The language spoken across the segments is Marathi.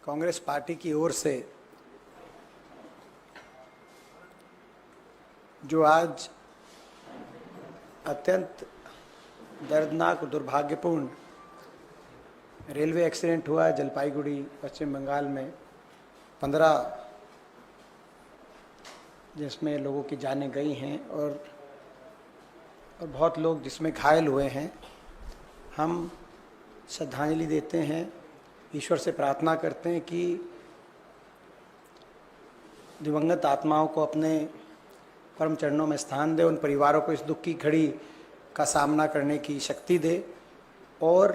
कांग्रेस पार्टी की ओर से जो आज अत्यंत दर्दनाक और दुर्भाग्यपूर्ण रेलवे एक्सीडेंट हुआ है जलपाईगुड़ी पश्चिम बंगाल में 15 जिसमें लोगों की जानें गई हैं और बहुत लोग जिसमें घायल हुए हैं। हम श्रद्धांजलि देते हैं, ईश्वर से प्रार्थना करते हैं कि दिवंगत आत्माओं को अपने परम चरणों में स्थान दे, उन परिवारों को इस दुख की घड़ी का सामना करने की शक्ति दे और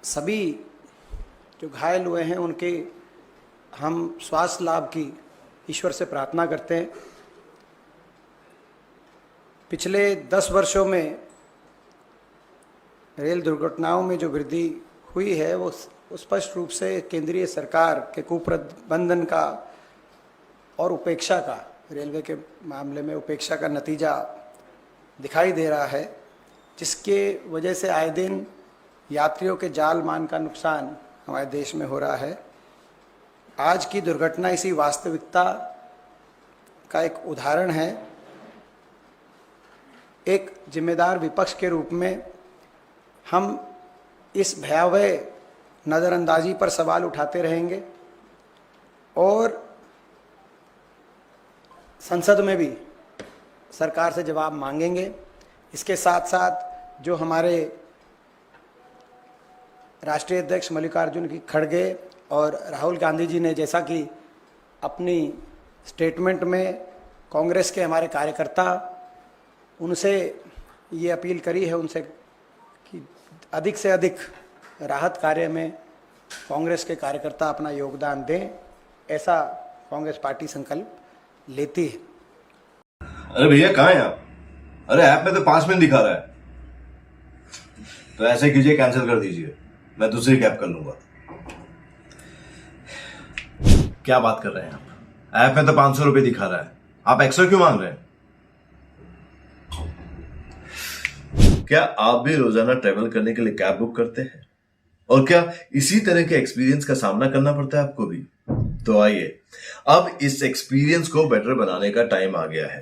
सभी जो घायल हुए हैं उनके हम स्वास्थ्य लाभ की ईश्वर से प्रार्थना करते हैं। पिछले 10 वर्षों में रेल दुर्घटनाओं में जो वृद्धि हुई है वो स्पष्ट रूप से केंद्रीय सरकार के कुप्रबंधन का और उपेक्षा का, रेलवे के मामले में उपेक्षा का नतीजा दिखाई दे रहा है, जिसके वजह से आए दिन यात्रियों के जान माल का नुकसान हमारे देश में हो रहा है। आज की दुर्घटना इसी वास्तविकता का एक उदाहरण है। एक जिम्मेदार विपक्ष के रूप में हम इस भयावह नज़रअंदाजी पर सवाल उठाते रहेंगे और संसद में भी सरकार से जवाब मांगेंगे। इसके साथ साथ जो हमारे राष्ट्रीय अध्यक्ष मल्लिकार्जुन खड़गे और राहुल गांधी जी ने जैसा कि अपनी स्टेटमेंट में कांग्रेस के हमारे कार्यकर्ता उनसे ये अपील करी है उनसे कि अधिक से अधिक राहत कार्य में कांग्रेस के कार्यकर्ता अपना योगदान दें, ऐसा कांग्रेस पार्टी संकल्प लेती है। अरे भैया कहाँ हैं आप? अरे ऐप में तो 5 मिनट दिखा रहा है। तो ऐसे कीजिए, कैंसिल कर दीजिए, मैं दूसरी कैब कर लूंगा। क्या बात कर रहे हैं आप? ऐप में तो 500 रुपए दिखा रहा है, आप एक्स्ट्रा क्यों मांग रहे हैं? क्या आप भी रोजाना ट्रेवल करने के लिए कैब बुक करते हैं? और क्या इसी तरह के एक्सपीरियंस का सामना करना पड़ता है आपको भी? तो आइए, अब इस एक्सपीरियंस को बेटर बनाने का टाइम आ गया है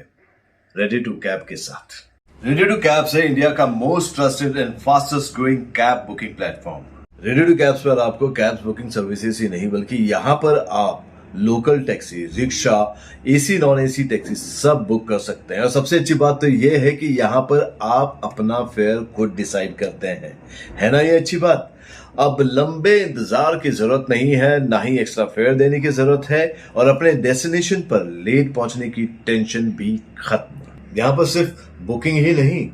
रेडी टू कैब के साथ। रेडी टू कैब से इंडिया का most trusted and fastest growing cab booking platform. Ready to cabs पर आपको कैब बुकिंग सर्विसेज ही नहीं बल्कि यहाँ पर आप local taxi, rickshaw, AC non AC taxi सब बुक कर सकते हैं। और सबसे अच्छी बात तो यह है कि यहाँ पर आप अपना फेयर खुद डिसाइड करते हैं, है ना ये अच्छी बात। अब लंबे इंतजार की जरूरत नहीं है, ना ही एक्स्ट्रा फेयर देने की जरूरत है और अपने डेस्टिनेशन पर लेट पहुंचने की टेंशन भी खत्म। यहाँ पर सिर्फ बुकिंग ही नहीं,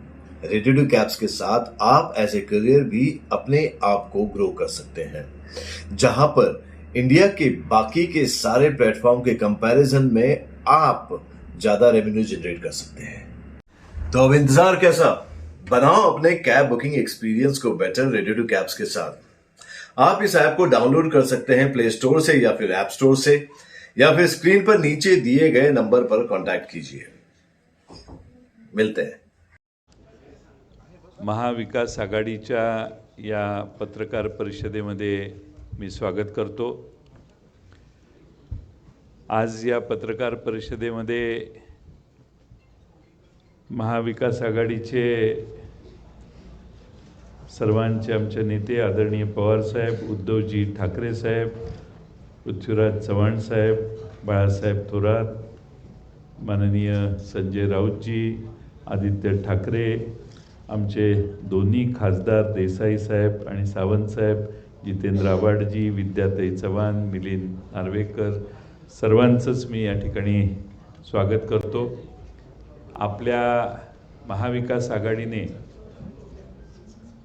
रेडी टू कैब्स के साथ आप एज ए करियर भी अपने आप को ग्रो कर सकते हैं, जहां पर इंडिया के बाकी के सारे प्लेटफॉर्म के कंपैरिजन में आप ज्यादा रेवेन्यू जनरेट कर सकते हैं। तो अब इंतजार कैसा? बनाओ अपने कैब बुकिंग एक्सपीरियंस को बेटर रेडी टू कैब्स के साथ। आप इस ऐप को डाउनलोड कर सकते हैं प्ले स्टोर से या फिर ऐप स्टोर से, या फिर स्क्रीन पर नीचे दिए गए नंबर पर कांटेक्ट कीजिए। मिलते हैं। महाविकास आघाडीच्या या पत्रकार परिषदेमध्ये मी स्वागत करतो। आज या पत्रकार परिषदेमध्ये महाविकास आघाडीचे सर्वांचे आमचे नेते आदरणीय पवार साहेब, उद्धवजी ठाकरे साहेब, पृथ्वीराज चव्हाण साहेब, बाळासाहेब थोरात, माननीय संजय राऊतजी, आदित्य ठाकरे, आमचे दोन्ही खासदार देसाई साहेब आणि सावंत साहेब, जितेंद्र आव्हाडजी, विद्याताई चव्हाण, मिलिंद नार्वेकर, सर्वांचंच मी या ठिकाणी स्वागत करतो। आपल्या महाविकास आघाडीने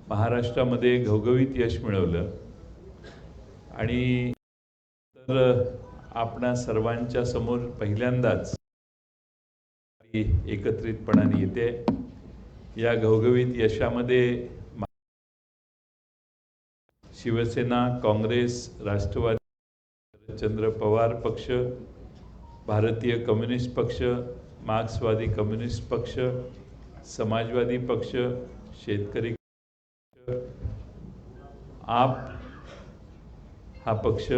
महाराष्ट्रामध्ये घवघवीत यश मिळवलं आणि तर आपणा सर्वांच्या समोर पहिल्यांदाच एकत्रितपणाने येते। या घवघवीत यशामध्ये शिवसेना, काँग्रेस, राष्ट्रवादी, शरदचंद्र पवार पक्ष, भारतीय कम्युनिस्ट पक्ष, मार्क्सवादी कम्युनिस्ट पक्ष, समाजवादी पक्ष, शेतकरी आप हा पक्ष,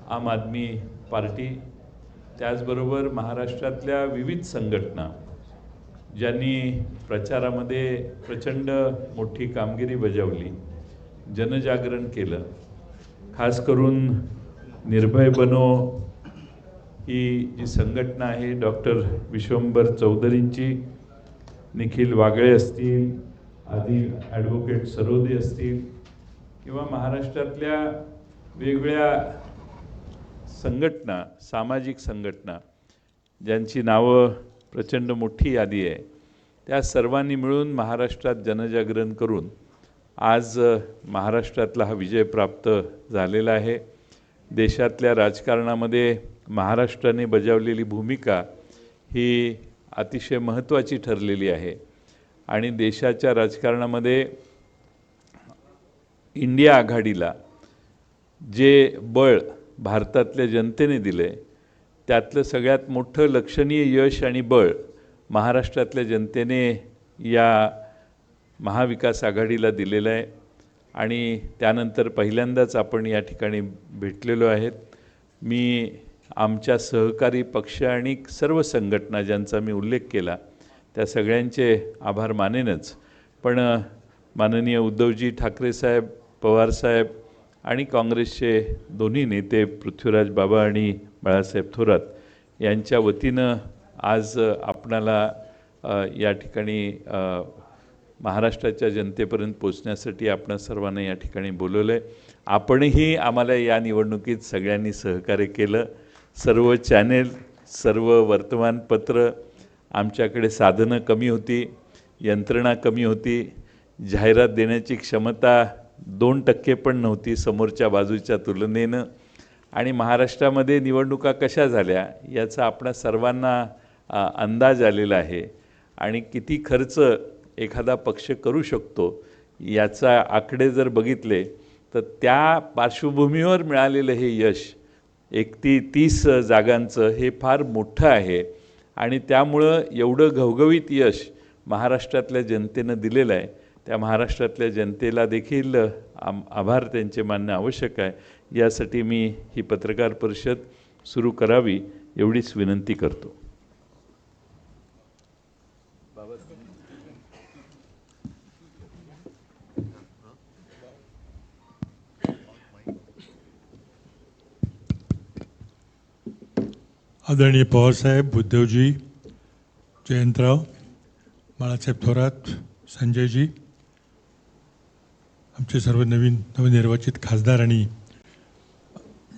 आम आदमी पार्टी, त्याचबरोबर महाराष्ट्रातल्या विविध संघटना ज्यांनी प्रचारामध्ये प्रचंड मोठी कामगिरी बजावली, जनजागरण केलं. खास करून निर्भय बनो ही जी संघटना आहे, डॉक्टर विश्वंभर चौधरींची, निखिल वागळे असतील, आदी ॲडव्होकेट सरोदे असतील, किंवा महाराष्ट्रातल्या वेगवेगळ्या संघटना, सामाजिक संघटना ज्यांची नावं प्रचंड मोठी यादी आहे, त्या सर्वांनी मिळून महाराष्ट्रात जनजागरण करून आज महाराष्ट्रातला हा विजय प्राप्त झालेला आहे. देशातल्या राजकारणामध्ये महाराष्ट्राने बजावलेली भूमिका ही अतिशय महत्त्वाची ठरलेली आहे आणि देशाच्या राजकारणामध्ये इंडिया आघाडीला जे बळ भारतातल्या जनतेने दिले, त्यातलं सगळ्यात मोठं लक्षणीय यश आणि बळ महाराष्ट्रातल्या जनतेने या महाविकास आघाडीला दिलेलं आहे आणि त्यानंतर पहिल्यांदाच आपण या ठिकाणी भेटलेलो आहेत. मी आमच्या सहकारी पक्ष आणि सर्व संघटना ज्यांचा मी उल्लेख केला त्या सगळ्यांचे आभार मानेनच, पण माननीय उद्धवजी ठाकरे साहेब, पवार साहेब आणि काँग्रेसचे दोन्ही नेते पृथ्वीराज बाबा आणि बाळासाहेब थोरात यांच्या वतीनं आज आपणाला या ठिकाणी महाराष्ट्राच्या जनतेपर्यंत पोचण्यासाठी आपण सर्वांना या ठिकाणी बोलवलं आहे. आपणही आम्हाला या निवडणुकीत सगळ्यांनी सहकार्य केलं. सर्व चॅनेल, सर्व वर्तमानपत्र, आमच्याकडे साधनं कमी होती, यंत्रणा कमी होती, जाहिरात देण्याची क्षमता 2% पण नव्हती समोरच्या बाजूच्या तुलनेनं, आणि महाराष्ट्रामध्ये निवडणुका कशा झाल्या याचा आपणा सर्वांना अंदाज आलेला आहे आणि किती खर्च एखादा पक्ष करू शकतो याचा आकडे जर बघितले तर त्या पार्श्वभूमीवर मिळालेलं हे यश 31 जागांचं हे फार मोठं आहे आणि त्यामुळं एवढं घवघवीत यश महाराष्ट्रातल्या जनतेनं दिलेलं आहे. त्या महाराष्ट्रातल्या जनतेला देखील आभार त्यांचे मानणं आवश्यक आहे. यासाठी मी ही पत्रकार परिषद सुरू करावी एवढीच विनंती करतो. आदरणीय पवारसाहेब, उद्धवजी, जयंतराव, बाळासाहेब थोरात, संजयजी, आमचे सर्व नवनिर्वाचित खासदार आणि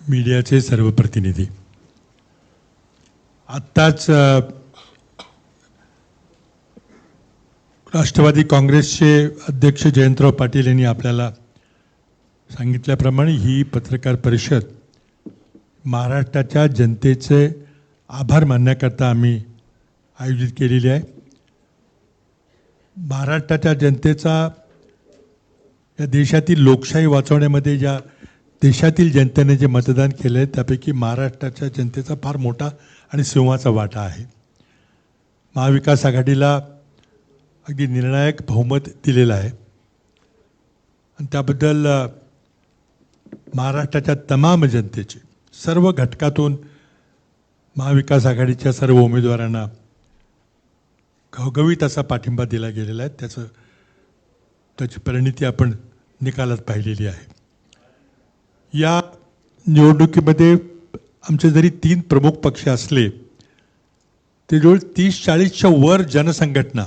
मीडियाचे सर्व प्रतिनिधी, आत्ताच राष्ट्रवादी काँग्रेसचे अध्यक्ष जयंतराव पाटील यांनी आपल्याला सांगितल्याप्रमाणे ही पत्रकार परिषद महाराष्ट्राच्या जनतेचे आभार मानण्याकरता आम्ही आयोजित केलेली आहे. महाराष्ट्राच्या जनतेचा या देशातील लोकशाही वाचवण्यामध्ये ज्या देशातील जनतेने जे मतदान केलं आहे त्यापैकी महाराष्ट्राच्या जनतेचा फार मोठा आणि सिंहाचा वाटा आहे. महाविकास आघाडीला अगदी निर्णायक बहुमत दिलेलं आहे आणि त्याबद्दल महाराष्ट्राच्या तमाम जनतेचे सर्व घटकातून महाविकास आघाडीच्या सर्व उमेदवारांना घवघवीत असा पाठिंबा दिला गेलेला आहे. त्याची परिणिती आपण निकालात पाहिलेली आहे. या निवडणुकीमध्ये आमचे जरी 3 प्रमुख पक्ष असले ते जवळ 30-40च्या वर जनसंघटना